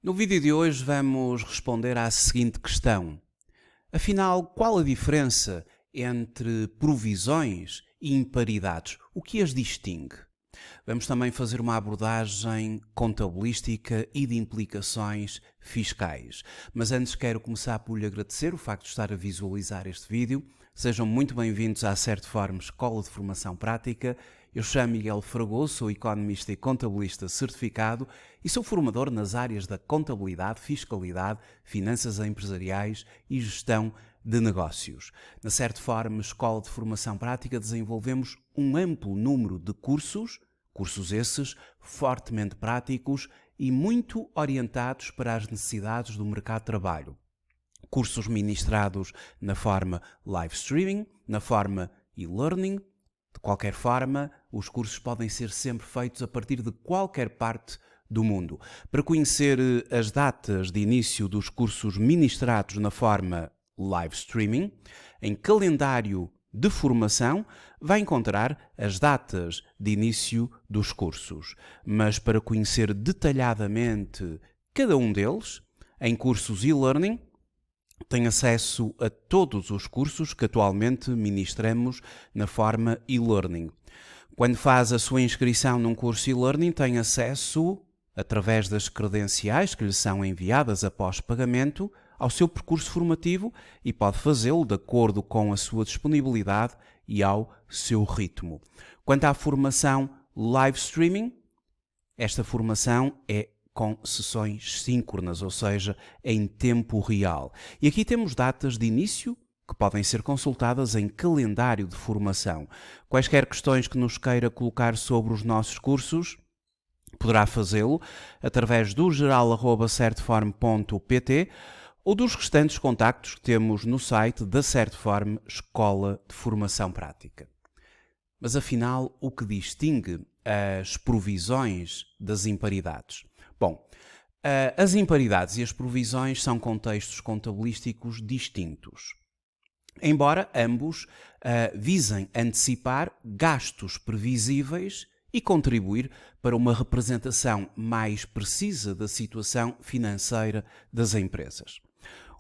No vídeo de hoje vamos responder à seguinte questão. Afinal, qual a diferença entre provisões e imparidades? O que as distingue? Vamos também fazer uma abordagem contabilística e de implicações fiscais. Mas antes quero começar por lhe agradecer o facto de estar a visualizar este vídeo. Sejam muito bem-vindos à Certform Escola de Formação Prática. Eu chamo Miguel Fragoso, sou economista e contabilista certificado e sou formador nas áreas da contabilidade, fiscalidade, finanças empresariais e gestão de negócios. Na Certform Escola de Formação Prática desenvolvemos um amplo número de cursos esses fortemente práticos e muito orientados para as necessidades do mercado de trabalho. Cursos ministrados na forma live streaming, na forma e-learning. De qualquer forma, os cursos podem ser sempre feitos a partir de qualquer parte do mundo. Para conhecer as datas de início dos cursos ministrados na forma live streaming, em calendário de formação, vai encontrar as datas de início dos cursos. Mas para conhecer detalhadamente cada um deles, em cursos e-learning, tem acesso a todos os cursos que atualmente ministramos na forma e-learning. Quando faz a sua inscrição num curso e-learning, tem acesso, através das credenciais que lhe são enviadas após pagamento, ao seu percurso formativo e pode fazê-lo de acordo com a sua disponibilidade e ao seu ritmo. Quanto à formação live streaming, esta formação é com sessões síncronas, ou seja, em tempo real. E aqui temos datas de início que podem ser consultadas em calendário de formação. Quaisquer questões que nos queira colocar sobre os nossos cursos, poderá fazê-lo através do geral@certform.pt ou dos restantes contactos que temos no site da Certform Escola de Formação Prática. Mas afinal, o que distingue as provisões das imparidades? Bom, as imparidades e as provisões são contextos contabilísticos distintos, embora ambos visem antecipar gastos previsíveis e contribuir para uma representação mais precisa da situação financeira das empresas.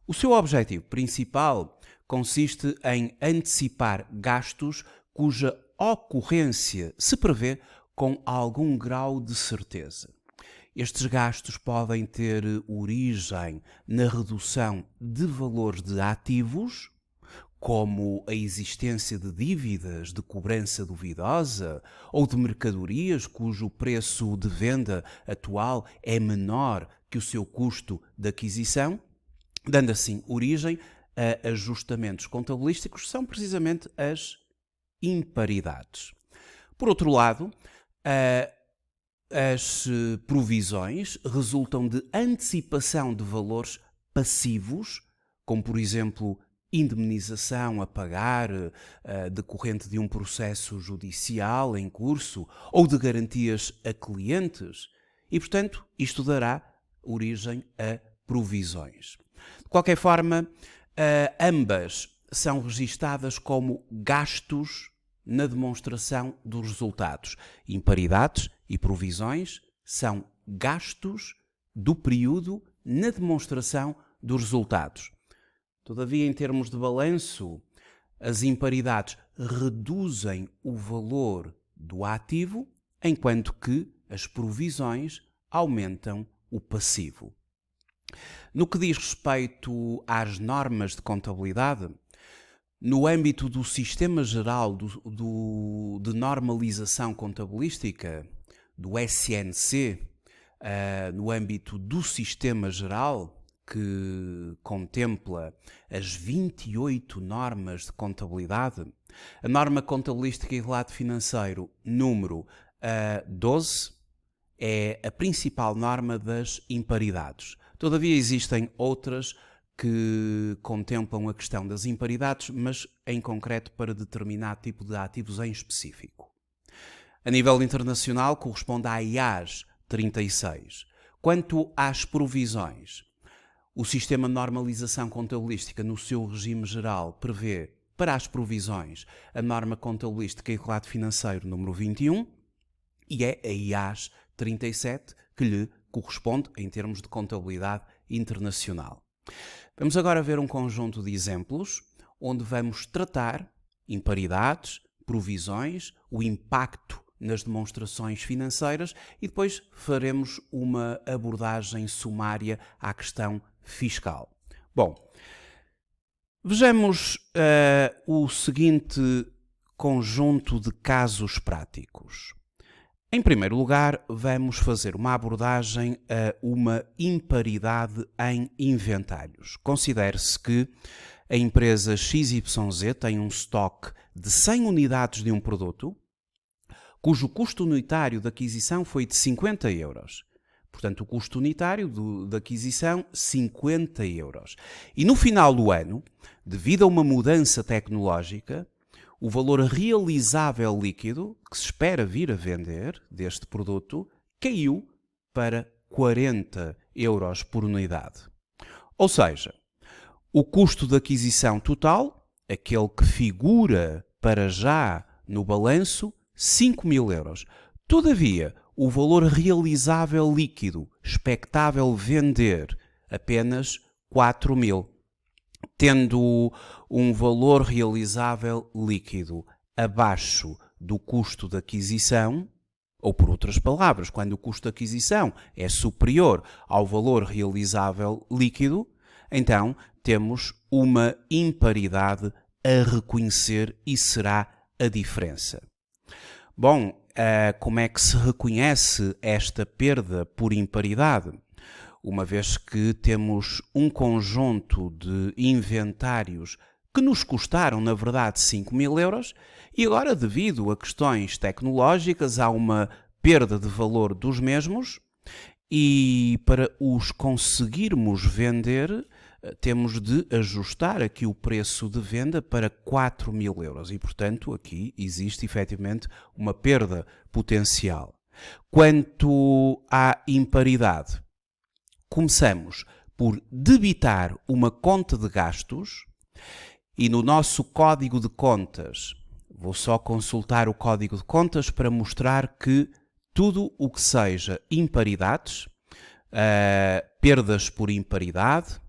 O seu objetivo principal consiste em antecipar gastos cuja ocorrência se prevê com algum grau de certeza. Estes gastos podem ter origem na redução de valores de ativos, como a existência de dívidas de cobrança duvidosa ou de mercadorias cujo preço de venda atual é menor que o seu custo de aquisição, dando assim origem a ajustamentos contabilísticos que são precisamente as imparidades. Por outro lado, as provisões resultam de antecipação de valores passivos, como por exemplo indemnização a pagar decorrente de um processo judicial em curso ou de garantias a clientes e, portanto, isto dará origem a provisões. De qualquer forma, ambas são registadas como gastos na demonstração dos resultados. Imparidades e provisões são gastos do período na demonstração dos resultados. Todavia, em termos de balanço, as imparidades reduzem o valor do ativo, enquanto que as provisões aumentam o passivo. No que diz respeito às normas de contabilidade, no âmbito do Sistema Geral de Normalização Contabilística, do SNC, no âmbito do Sistema Geral, que contempla as 28 normas de contabilidade, a norma contabilística e relato financeiro número 12 é a principal norma das imparidades. Todavia existem outras que contemplam a questão das imparidades, mas em concreto para determinado tipo de ativos em específico. A nível internacional corresponde à IAS 36. Quanto às provisões, o Sistema de Normalização Contabilística, no seu regime geral, prevê para as provisões a norma contabilística e relato financeiro número 21 e é a IAS 37 que lhe corresponde em termos de contabilidade internacional. Vamos agora ver um conjunto de exemplos onde vamos tratar imparidades, provisões, o impacto nas demonstrações financeiras e depois faremos uma abordagem sumária à questão fiscal. Bom, vejamos o seguinte conjunto de casos práticos. Em primeiro lugar, vamos fazer uma abordagem a uma imparidade em inventários. Considere-se que a empresa XYZ tem um estoque de 100 unidades de um produto, cujo custo unitário de aquisição foi de 50 euros. Portanto, o custo unitário da aquisição, 50 euros. E no final do ano, devido a uma mudança tecnológica, o valor realizável líquido, que se espera vir a vender deste produto, caiu para 40 euros por unidade. Ou seja, o custo de aquisição total, aquele que figura para já no balanço, 5.000 euros. Todavia, o valor realizável líquido, expectável vender, apenas 4.000. Tendo um valor realizável líquido abaixo do custo de aquisição, ou por outras palavras, quando o custo de aquisição é superior ao valor realizável líquido, então temos uma imparidade a reconhecer e será a diferença. Bom, como é que se reconhece esta perda por imparidade? Uma vez que temos um conjunto de inventários que nos custaram, na verdade, 5.000 euros e agora, devido a questões tecnológicas, há uma perda de valor dos mesmos e para os conseguirmos vender, temos de ajustar aqui o preço de venda para 4.000 euros e, portanto, aqui existe efetivamente uma perda potencial. Quanto à imparidade, começamos por debitar uma conta de gastos e no nosso código de contas, vou só consultar o código de contas para mostrar que tudo o que seja imparidades, perdas por imparidade,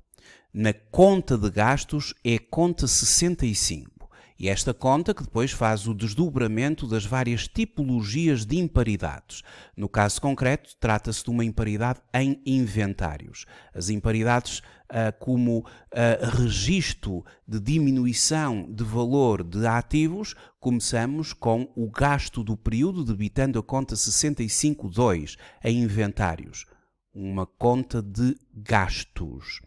na conta de gastos é conta 65. E esta conta que depois faz o desdobramento das várias tipologias de imparidades. No caso concreto, trata-se de uma imparidade em inventários. As imparidades como registro de diminuição de valor de ativos, começamos com o gasto do período, debitando a conta 65.2 em inventários. Uma conta de gastos.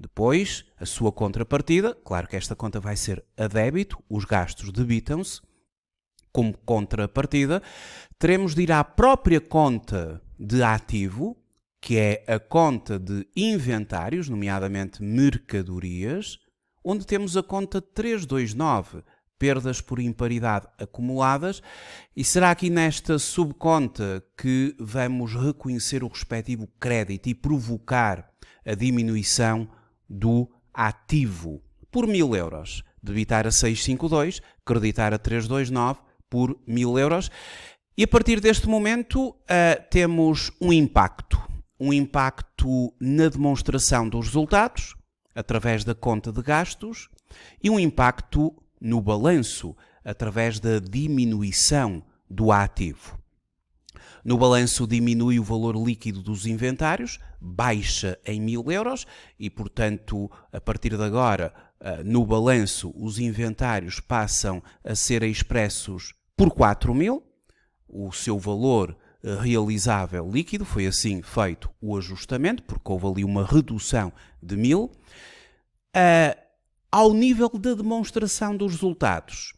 Depois, a sua contrapartida, claro que esta conta vai ser a débito, os gastos debitam-se. Como contrapartida, teremos de ir à própria conta de ativo, que é a conta de inventários, nomeadamente mercadorias, onde temos a conta 329, perdas por imparidade acumuladas, e será aqui nesta subconta que vamos reconhecer o respectivo crédito e provocar a diminuição do ativo por 1.000 euros. Debitar a 652, creditar a 329 por 1.000 euros. E a partir deste momento temos um impacto na demonstração dos resultados, através da conta de gastos, e um impacto no balanço, através da diminuição do ativo. No balanço diminui o valor líquido dos inventários, baixa em 1.000 euros e, portanto, a partir de agora, no balanço, os inventários passam a ser expressos por 4.000. O seu valor realizável líquido, foi assim feito o ajustamento, porque houve ali uma redução de 1.000. Ao nível da demonstração dos resultados,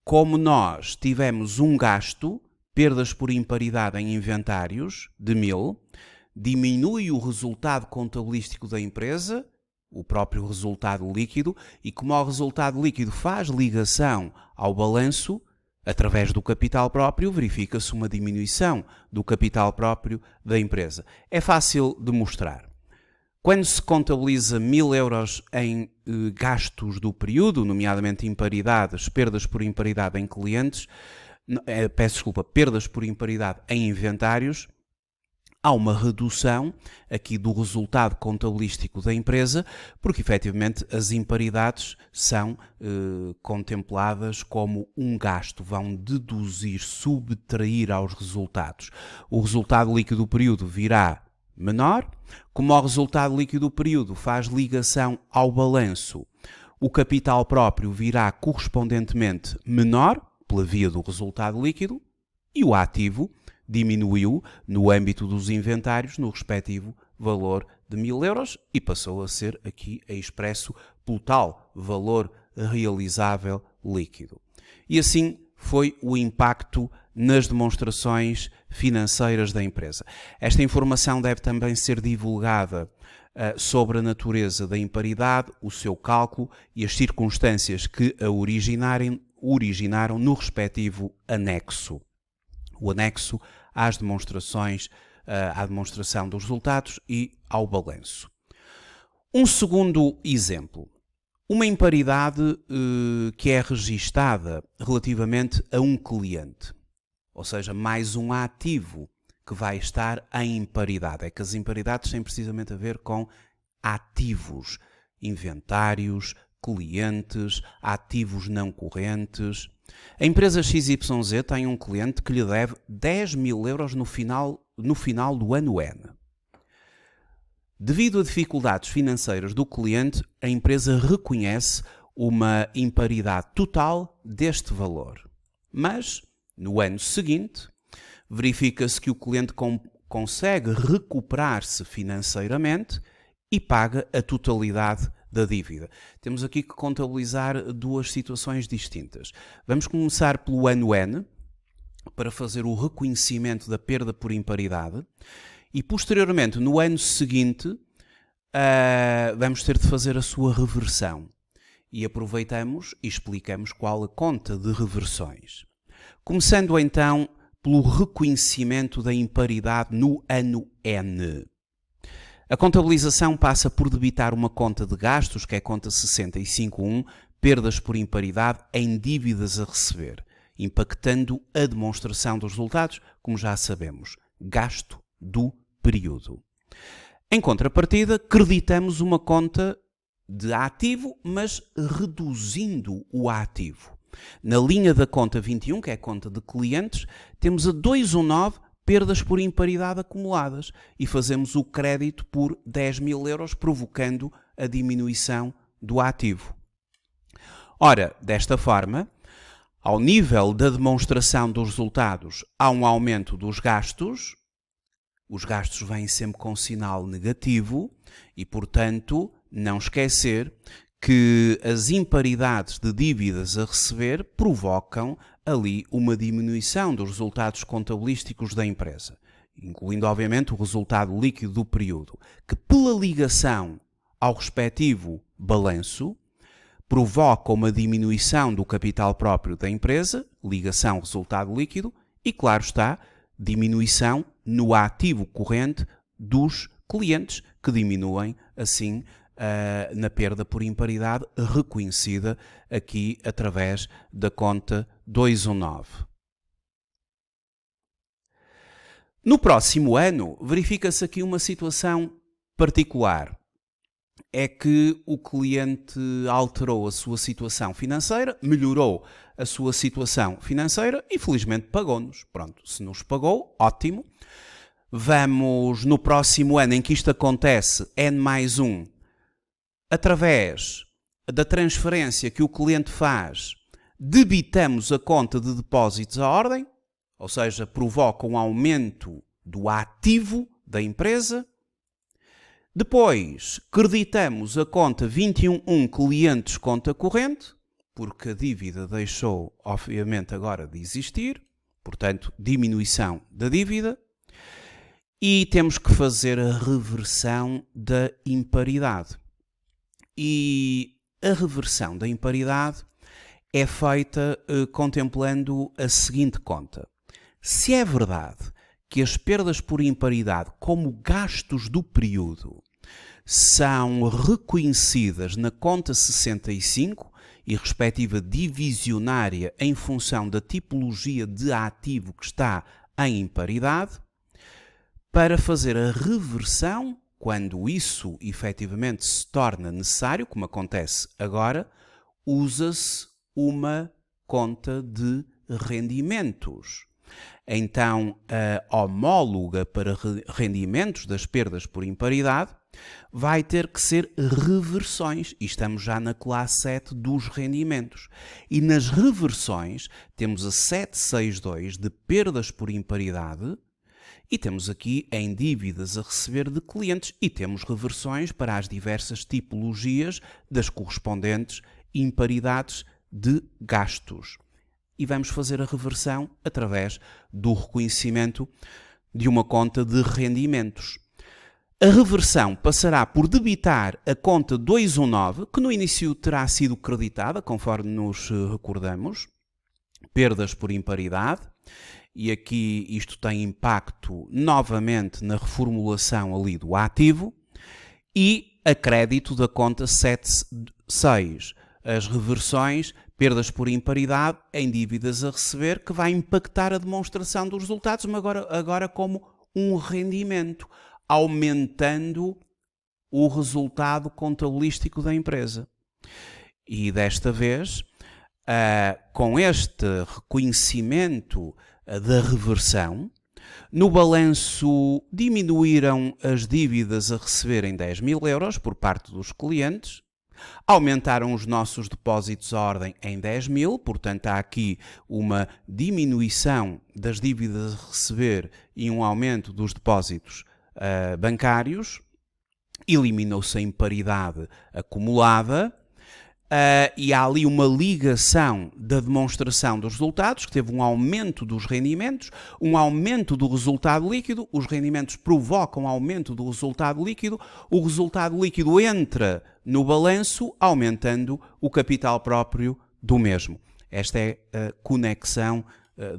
como nós tivemos um gasto, perdas por imparidade em inventários de 1.000, diminui o resultado contabilístico da empresa, o próprio resultado líquido, e como o resultado líquido faz ligação ao balanço, através do capital próprio, verifica-se uma diminuição do capital próprio da empresa. É fácil de mostrar. Quando se contabiliza 1.000 euros em gastos do período, nomeadamente imparidades, perdas por imparidade em clientes, perdas por imparidade em inventários, há uma redução aqui do resultado contabilístico da empresa, porque efetivamente as imparidades são contempladas como um gasto, vão deduzir, subtrair aos resultados. O resultado líquido do período virá menor, como o resultado líquido do período faz ligação ao balanço, o capital próprio virá correspondentemente menor, pela via do resultado líquido, e o ativo diminuiu no âmbito dos inventários no respectivo valor de 1000 euros e passou a ser aqui expresso pelo tal valor realizável líquido. E assim foi o impacto nas demonstrações financeiras da empresa. Esta informação deve também ser divulgada sobre a natureza da imparidade, o seu cálculo e as circunstâncias que a originaram no respectivo anexo. O anexo às demonstrações, à demonstração dos resultados e ao balanço. Um segundo exemplo. Uma imparidade que é registada relativamente a um cliente, ou seja, mais um ativo que vai estar em imparidade. É que as imparidades têm precisamente a ver com ativos, inventários, clientes, ativos não correntes. A empresa XYZ tem um cliente que lhe deve 10.000 euros no final do ano N. Devido a dificuldades financeiras do cliente, a empresa reconhece uma imparidade total deste valor. Mas, no ano seguinte, verifica-se que o cliente consegue recuperar-se financeiramente e paga a totalidade da dívida. Temos aqui que contabilizar duas situações distintas. Vamos começar pelo ano N, para fazer o reconhecimento da perda por imparidade, e posteriormente, no ano seguinte, vamos ter de fazer a sua reversão. E aproveitamos e explicamos qual a conta de reversões. Começando então pelo reconhecimento da imparidade no ano N. A contabilização passa por debitar uma conta de gastos, que é a conta 65.1, perdas por imparidade em dívidas a receber, impactando a demonstração dos resultados, como já sabemos, gasto do período. Em contrapartida, creditamos uma conta de ativo, mas reduzindo o ativo. Na linha da conta 21, que é a conta de clientes, temos a 219, perdas por imparidade acumuladas, e fazemos o crédito por 10.000 euros, provocando a diminuição do ativo. Ora, desta forma, ao nível da demonstração dos resultados, há um aumento dos gastos. Os gastos vêm sempre com sinal negativo e, portanto, não esquecer que as imparidades de dívidas a receber provocam ali uma diminuição dos resultados contabilísticos da empresa, incluindo, obviamente, o resultado líquido do período, que, pela ligação ao respectivo balanço, provoca uma diminuição do capital próprio da empresa, ligação resultado líquido, e, claro está, diminuição no ativo corrente dos clientes, que diminuem, assim, na perda por imparidade reconhecida aqui através da conta 219. No próximo ano, verifica-se aqui uma situação particular. É que o cliente alterou a sua situação financeira, melhorou a sua situação financeira e felizmente pagou-nos. Pronto, se nos pagou, ótimo. Vamos, no próximo ano em que isto acontece, N+1, através da transferência que o cliente faz, debitamos a conta de depósitos à ordem, ou seja, provoca um aumento do ativo da empresa. Depois, creditamos a conta 21.1 clientes conta corrente, porque a dívida deixou, obviamente, agora de existir, portanto, diminuição da dívida. E temos que fazer a reversão da imparidade. E a reversão da imparidade é feita contemplando a seguinte conta. Se é verdade que as perdas por imparidade, como gastos do período, são reconhecidas na conta 65 e respectiva divisionária em função da tipologia de ativo que está em imparidade, Para fazer a reversão, quando isso efetivamente se torna necessário, como acontece agora, usa-se uma conta de rendimentos. Então, a homóloga para rendimentos das perdas por imparidade vai ter que ser reversões. E estamos já na classe 7 dos rendimentos. E nas reversões temos a 762 de perdas por imparidade e temos aqui em dívidas a receber de clientes e temos reversões para as diversas tipologias das correspondentes imparidades de gastos. E vamos fazer a reversão através do reconhecimento de uma conta de rendimentos. A reversão passará por debitar a conta 219, que no início terá sido creditada, conforme nos recordamos, perdas por imparidade, e aqui isto tem impacto novamente na reformulação ali do ativo, e a crédito da conta 76, as reversões, perdas por imparidade em dívidas a receber, que vai impactar a demonstração dos resultados, mas agora como um rendimento, aumentando o resultado contabilístico da empresa. E desta vez, com este reconhecimento da reversão, no balanço diminuíram as dívidas a receber em 10.000 euros por parte dos clientes, aumentaram os nossos depósitos à ordem em 10.000, portanto há aqui uma diminuição das dívidas a receber e um aumento dos depósitos bancários, eliminou-se a imparidade acumulada, e há ali uma ligação da demonstração dos resultados, que teve um aumento dos rendimentos, um aumento do resultado líquido, os rendimentos provocam aumento do resultado líquido, o resultado líquido entra no balanço, aumentando o capital próprio do mesmo. Esta é a conexão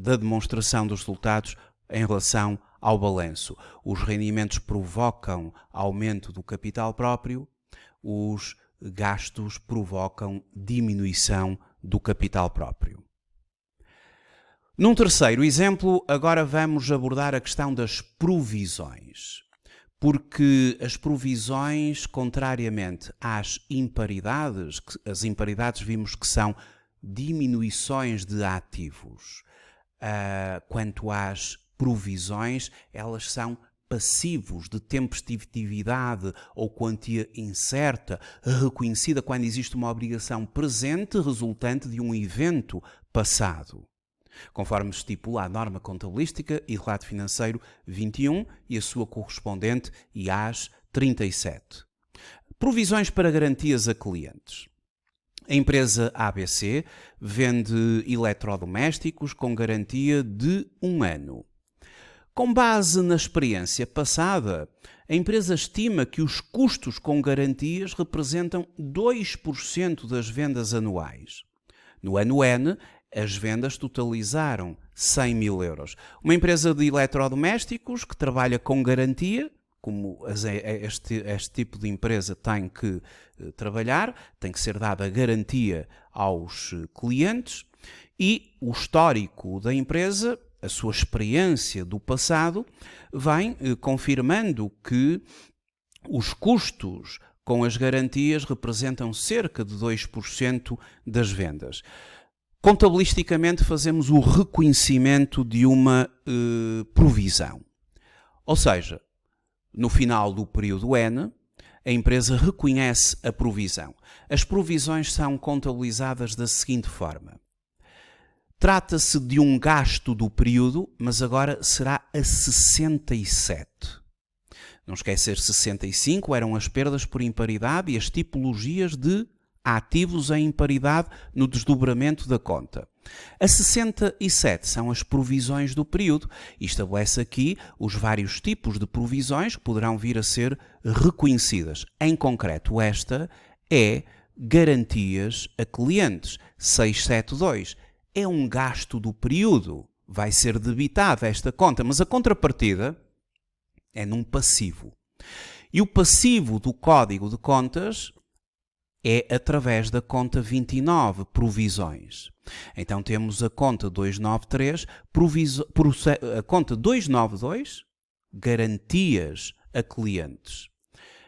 da demonstração dos resultados em relação ao balanço. Os rendimentos provocam aumento do capital próprio, os gastos provocam diminuição do capital próprio. Num terceiro exemplo, agora vamos abordar a questão das provisões, porque as provisões, contrariamente às imparidades, as imparidades vimos que são diminuições de ativos, quanto às provisões, elas são passivos de tempestividade ou quantia incerta, reconhecida quando existe uma obrigação presente resultante de um evento passado, conforme estipula a norma contabilística e relato financeiro 21 e a sua correspondente IAS 37. Provisões para garantias a clientes. A empresa ABC vende eletrodomésticos com garantia de 1 ano. Com base na experiência passada, a empresa estima que os custos com garantias representam 2% das vendas anuais. No ano N, as vendas totalizaram 100.000 euros. Uma empresa de eletrodomésticos que trabalha com garantia, como este tipo de empresa tem que trabalhar, tem que ser dada garantia aos clientes, e o histórico da empresa, a sua experiência do passado, vem confirmando que os custos com as garantias representam cerca de 2% das vendas. Contabilisticamente fazemos o reconhecimento de uma provisão. Ou seja, no final do período N, a empresa reconhece a provisão. As provisões são contabilizadas da seguinte forma. Trata-se de um gasto do período, mas agora será a 67. Não esquecer, 65 eram as perdas por imparidade e as tipologias de ativos em imparidade no desdobramento da conta. A 67 são as provisões do período e estabelece aqui os vários tipos de provisões que poderão vir a ser reconhecidas. Em concreto, esta é garantias a clientes, 672. É um gasto do período, vai ser debitada esta conta, mas a contrapartida é num passivo. E o passivo do código de contas é através da conta 29, provisões. Então temos a conta 293, a conta 292, garantias a clientes.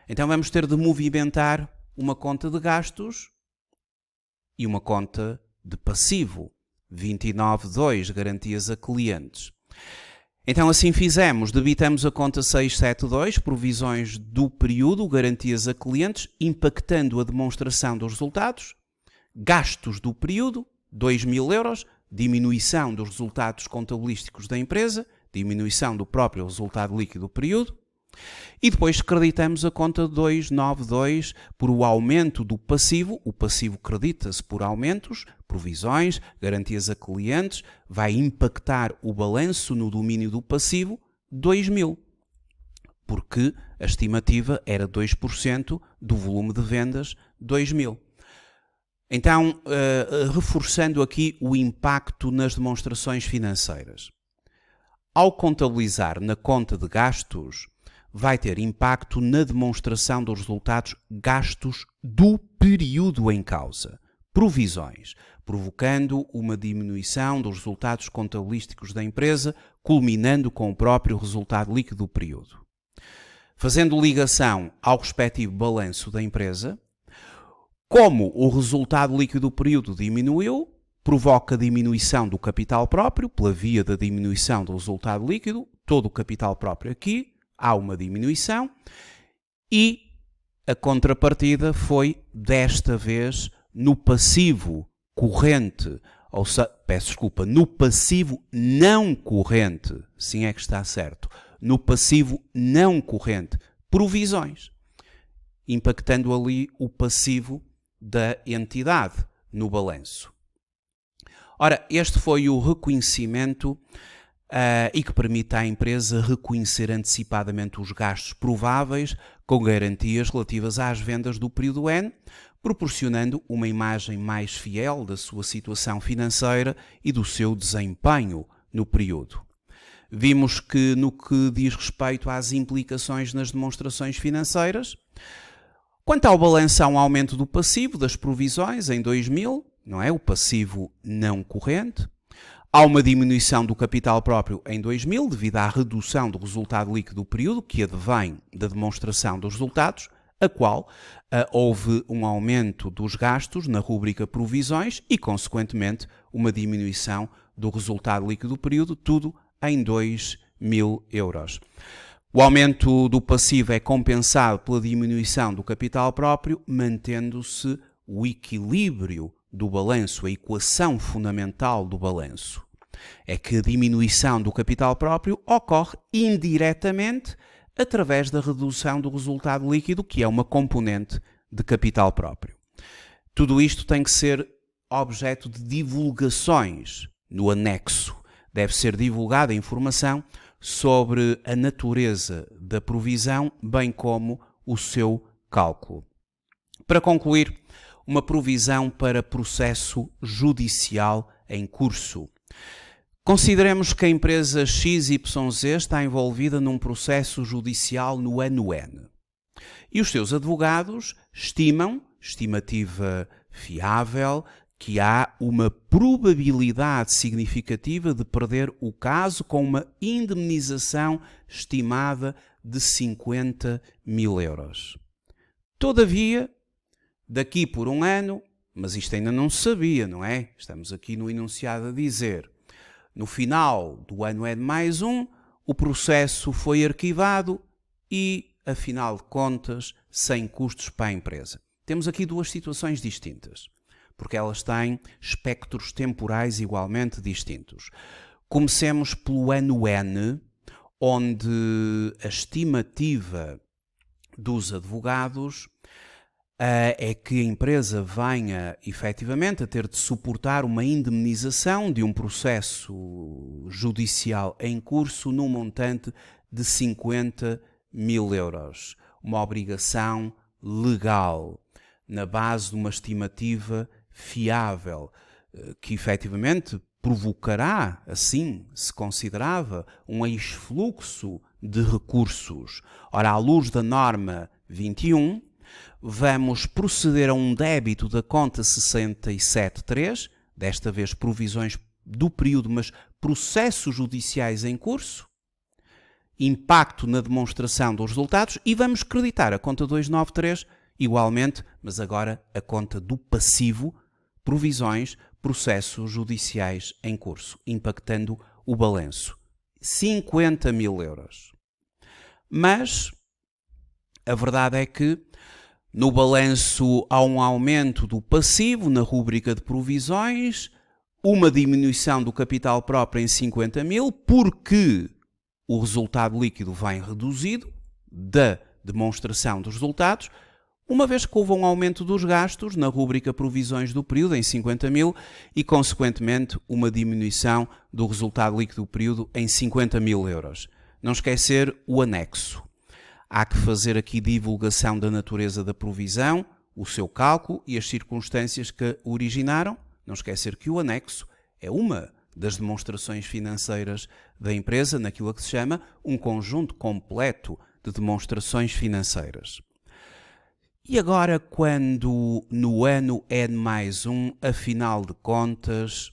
Então vamos ter de movimentar uma conta de gastos e uma conta de passivo, 29.2, garantias a clientes. Então assim fizemos, debitamos a conta 672, provisões do período, garantias a clientes, impactando a demonstração dos resultados, gastos do período, 2.000 euros, diminuição dos resultados contabilísticos da empresa, diminuição do próprio resultado líquido do período, e depois creditamos a conta 292 por o aumento do passivo. O passivo credita-se por aumentos, provisões, garantias a clientes, vai impactar o balanço no domínio do passivo 2.000, porque a estimativa era 2% do volume de vendas 2.000. Então, reforçando aqui o impacto nas demonstrações financeiras. Ao contabilizar na conta de gastos, vai ter impacto na demonstração dos resultados gastos do período em causa, provisões, provocando uma diminuição dos resultados contabilísticos da empresa, culminando com o próprio resultado líquido do período. Fazendo ligação ao respectivo balanço da empresa, como o resultado líquido do período diminuiu, provoca diminuição do capital próprio, pela via da diminuição do resultado líquido, todo o capital próprio aqui, há uma diminuição, e a contrapartida foi, desta vez, no passivo corrente, ou seja, peço desculpa, no passivo não corrente, sim é que está certo, no passivo não corrente, provisões, impactando ali o passivo da entidade no balanço. Ora, este foi o reconhecimento e que permite à empresa reconhecer antecipadamente os gastos prováveis com garantias relativas às vendas do período N, proporcionando uma imagem mais fiel da sua situação financeira e do seu desempenho no período. Vimos que, no que diz respeito às implicações nas demonstrações financeiras, quanto ao balanço, há um aumento do passivo das provisões em 2.000, não é? O passivo não corrente. Há uma diminuição do capital próprio em 2.000 devido à redução do resultado líquido do período, que advém da demonstração dos resultados, a qual houve um aumento dos gastos na rúbrica provisões e, consequentemente, uma diminuição do resultado líquido do período, tudo em 2.000 euros. O aumento do passivo é compensado pela diminuição do capital próprio, mantendo-se o equilíbrio do balanço, a equação fundamental do balanço. É que a diminuição do capital próprio ocorre indiretamente através da redução do resultado líquido, que é uma componente de capital próprio. Tudo isto tem que ser objeto de divulgações no anexo. Deve ser divulgada a informação sobre a natureza da provisão, bem como o seu cálculo. Para concluir, uma provisão para processo judicial em curso. Consideremos que a empresa XYZ está envolvida num processo judicial no ano N. E os seus advogados estimam, estimativa fiável, que há uma probabilidade significativa de perder o caso com uma indemnização estimada de 50.000 euros. Todavia, daqui por um ano, mas isto ainda não se sabia, não é? Estamos aqui no enunciado a dizer, no final do ano N+1, o processo foi arquivado e, afinal de contas, sem custos para a empresa. Temos aqui duas situações distintas, porque elas têm espectros temporais igualmente distintos. Comecemos pelo ano N, onde a estimativa dos advogados é que a empresa venha efetivamente a ter de suportar uma indemnização de um processo judicial em curso no montante de 50.000 euros. Uma obrigação legal, na base de uma estimativa fiável, que efetivamente provocará, assim se considerava, um exfluxo de recursos. Ora, à luz da norma 21, vamos proceder a um débito da conta 67.3, desta vez provisões do período, mas processos judiciais em curso, impacto na demonstração dos resultados e vamos creditar a conta 293 igualmente, mas agora a conta do passivo, provisões, processos judiciais em curso, impactando o balanço. 50 mil euros. Mas a verdade é que no balanço há um aumento do passivo na rúbrica de provisões, uma diminuição do capital próprio em 50 mil, porque o resultado líquido vem reduzido da demonstração dos resultados, uma vez que houve um aumento dos gastos na rúbrica provisões do período em 50 mil e, consequentemente, uma diminuição do resultado líquido do período em 50 mil euros. Não esquecer o anexo. Há que fazer aqui divulgação da natureza da provisão, o seu cálculo e as circunstâncias que a originaram. Não esquecer que o anexo é uma das demonstrações financeiras da empresa, naquilo a que se chama um conjunto completo de demonstrações financeiras. E agora, quando no ano N+1, afinal de contas,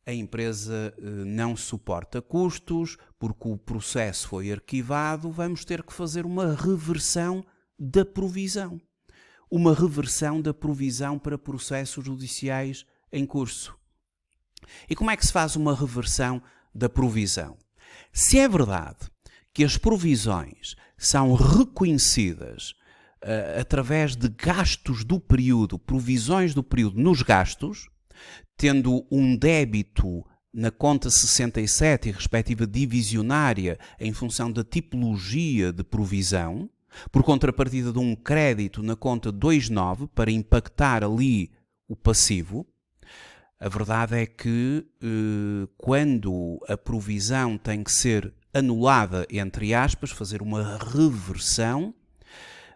a empresa não suporta custos, porque o processo foi arquivado, vamos ter que fazer uma reversão da provisão. Uma reversão da provisão para processos judiciais em curso. E como é que se faz uma reversão da provisão? Se é verdade que as provisões são reconhecidas através de gastos do período, provisões do período nos gastos, tendo um débito na conta 67 e respectiva divisionária em função da tipologia de provisão, por contrapartida de um crédito na conta 29 para impactar ali o passivo, a verdade é que quando a provisão tem que ser anulada, entre aspas, fazer uma reversão,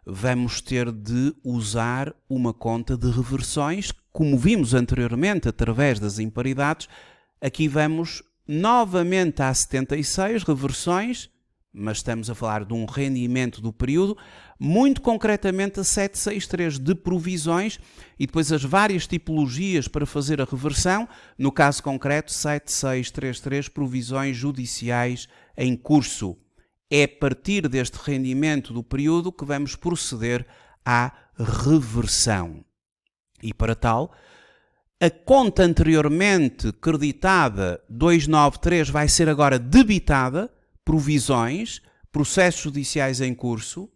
vamos ter de usar uma conta de reversões, como vimos anteriormente através das imparidades. Aqui vamos novamente à 76, reversões, mas estamos a falar de um rendimento do período, muito concretamente a 763 de provisões e depois as várias tipologias para fazer a reversão, no caso concreto 7633 provisões judiciais em curso. É a partir deste rendimento do período que vamos proceder à reversão. E para tal, a conta anteriormente creditada 293 vai ser agora debitada, provisões, processos judiciais em curso.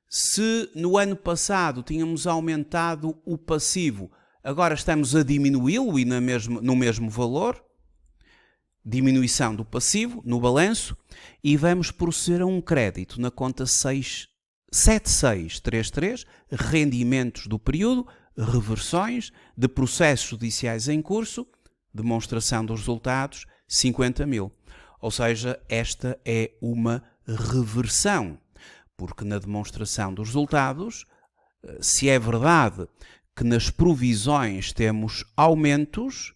Se no ano passado tínhamos aumentado o passivo, agora estamos a diminuí-lo e no mesmo valor, diminuição do passivo no balanço, e vamos proceder a um crédito na conta 7633, rendimentos do período, reversões de processos judiciais em curso, demonstração dos resultados, 50 mil. Ou seja, esta é uma reversão, porque na demonstração dos resultados, se é verdade que nas provisões temos aumentos,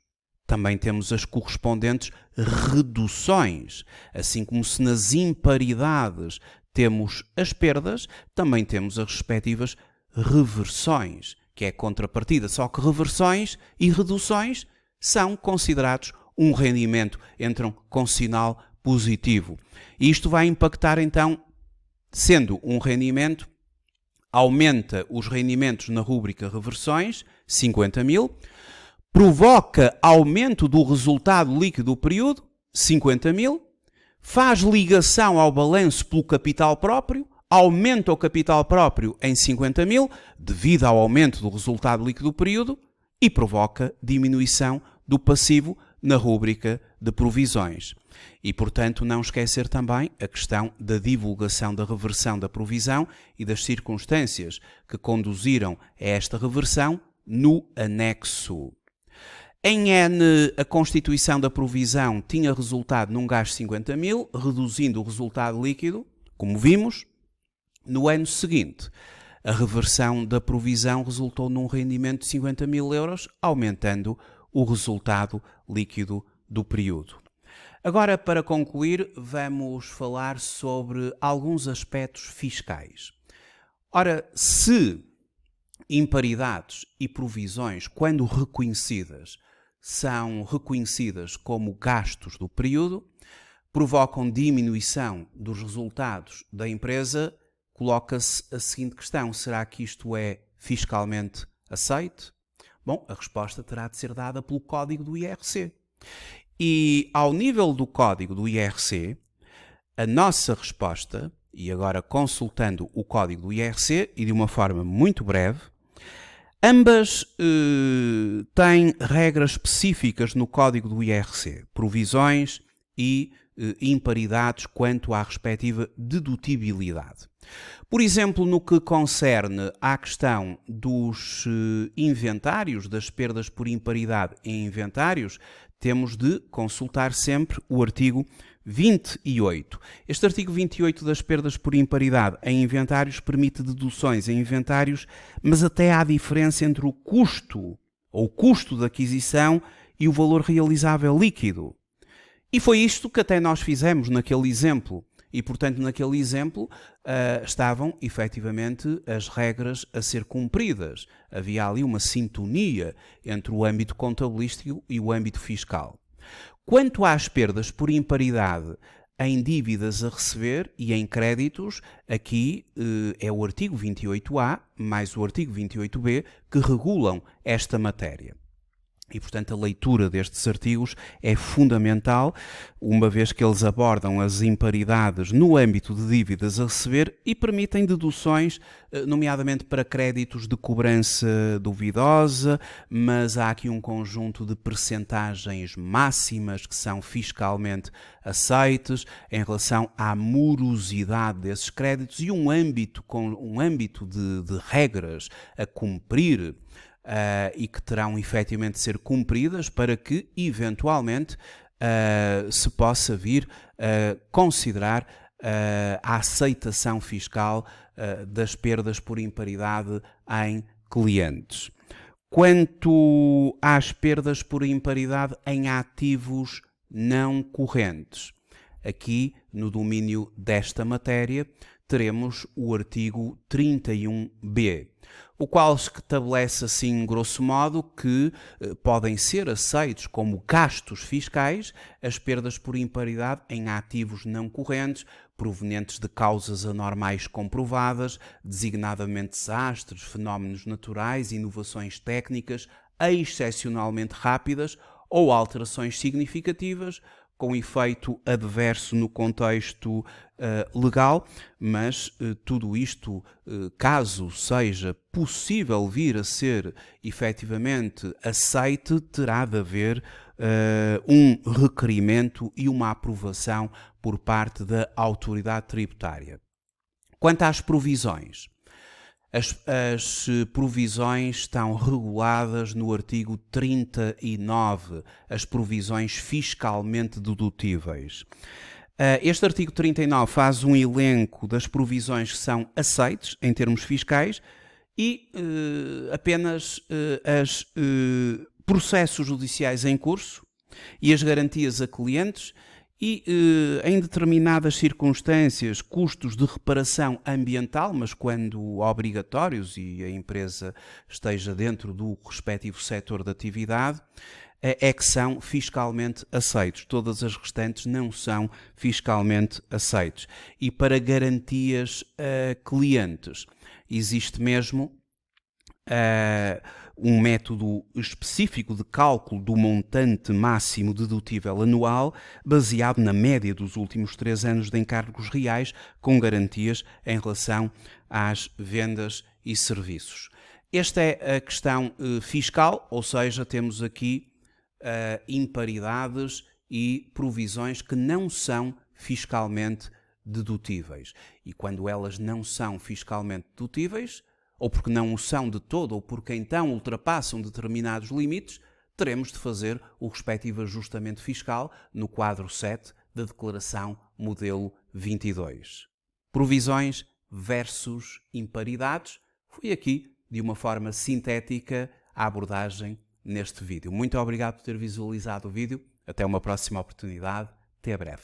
também temos as correspondentes reduções, assim como se nas imparidades temos as perdas, também temos as respectivas reversões, que é a contrapartida, só que reversões e reduções são considerados um rendimento, entram com sinal positivo. E isto vai impactar então, sendo um rendimento, aumenta os rendimentos na rúbrica reversões, 50 mil, provoca aumento do resultado líquido do período, 50 mil, faz ligação ao balanço pelo capital próprio, aumenta o capital próprio em 50 mil, devido ao aumento do resultado líquido do período, e provoca diminuição do passivo na rúbrica de provisões. E, portanto, não esquecer também a questão da divulgação da reversão da provisão e das circunstâncias que conduziram a esta reversão no anexo. Em N, a constituição da provisão tinha resultado num gasto de 50 mil, reduzindo o resultado líquido, como vimos. No ano seguinte, a reversão da provisão resultou num rendimento de 50 mil euros, aumentando o resultado líquido do período. Agora, para concluir, vamos falar sobre alguns aspectos fiscais. Ora, se imparidades e provisões, quando reconhecidas, são reconhecidas como gastos do período, provocam diminuição dos resultados da empresa, coloca-se a seguinte questão: será que isto é fiscalmente aceito? Bom, a resposta terá de ser dada pelo código do IRC. E ao nível do código do IRC, a nossa resposta, e agora consultando o código do IRC e de uma forma muito breve, ambas têm regras específicas no código do IRC, provisões e imparidades quanto à respectiva dedutibilidade. Por exemplo, no que concerne à questão dos inventários, das perdas por imparidade em inventários, temos de consultar sempre o artigo 28. Este artigo 28 das perdas por imparidade em inventários permite deduções em inventários, mas até há diferença entre o custo ou custo de aquisição e o valor realizável líquido. E foi isto que até nós fizemos naquele exemplo. E, portanto, naquele exemplo estavam, efetivamente, as regras a ser cumpridas. Havia ali uma sintonia entre o âmbito contabilístico e o âmbito fiscal. Quanto às perdas por imparidade em dívidas a receber e em créditos, aqui é o artigo 28A mais o artigo 28B que regulam esta matéria. E, portanto, a leitura destes artigos é fundamental, uma vez que eles abordam as imparidades no âmbito de dívidas a receber e permitem deduções, nomeadamente para créditos de cobrança duvidosa, mas há aqui um conjunto de percentagens máximas que são fiscalmente aceites em relação à morosidade desses créditos e um âmbito de regras a cumprir. E que terão efetivamente de ser cumpridas para que, eventualmente, se possa vir a considerar a aceitação fiscal das perdas por imparidade em clientes. Quanto às perdas por imparidade em ativos não correntes, aqui, no domínio desta matéria, teremos o artigo 31B, o qual estabelece assim, grosso modo, que podem ser aceitos como gastos fiscais as perdas por imparidade em ativos não correntes provenientes de causas anormais comprovadas, designadamente desastres, fenómenos naturais, inovações técnicas excepcionalmente rápidas ou alterações significativas com efeito adverso no contexto legal, mas tudo isto, caso seja possível vir a ser efetivamente aceite, terá de haver um requerimento e uma aprovação por parte da autoridade tributária. Quanto às provisões, as provisões estão reguladas no artigo 39, as provisões fiscalmente dedutíveis. Este artigo 39 faz um elenco das provisões que são aceites em termos fiscais e apenas os processos judiciais em curso e as garantias a clientes e, em determinadas circunstâncias, custos de reparação ambiental, mas quando obrigatórios e a empresa esteja dentro do respectivo setor de atividade, é que são fiscalmente aceitos. Todas as restantes não são fiscalmente aceitos. E para garantias a clientes, existe mesmo um método específico de cálculo do montante máximo dedutível anual, baseado na média dos últimos 3 anos de encargos reais, com garantias em relação às vendas e serviços. Esta é a questão fiscal, ou seja, temos aqui imparidades e provisões que não são fiscalmente dedutíveis. E quando elas não são fiscalmente dedutíveis, ou porque não o são de todo, ou porque então ultrapassam determinados limites, teremos de fazer o respectivo ajustamento fiscal no quadro 7 da Declaração Modelo 22. Provisões versus imparidades. Foi aqui, de uma forma sintética, a abordagem neste vídeo. Muito obrigado por ter visualizado o vídeo. Até uma próxima oportunidade. Até breve.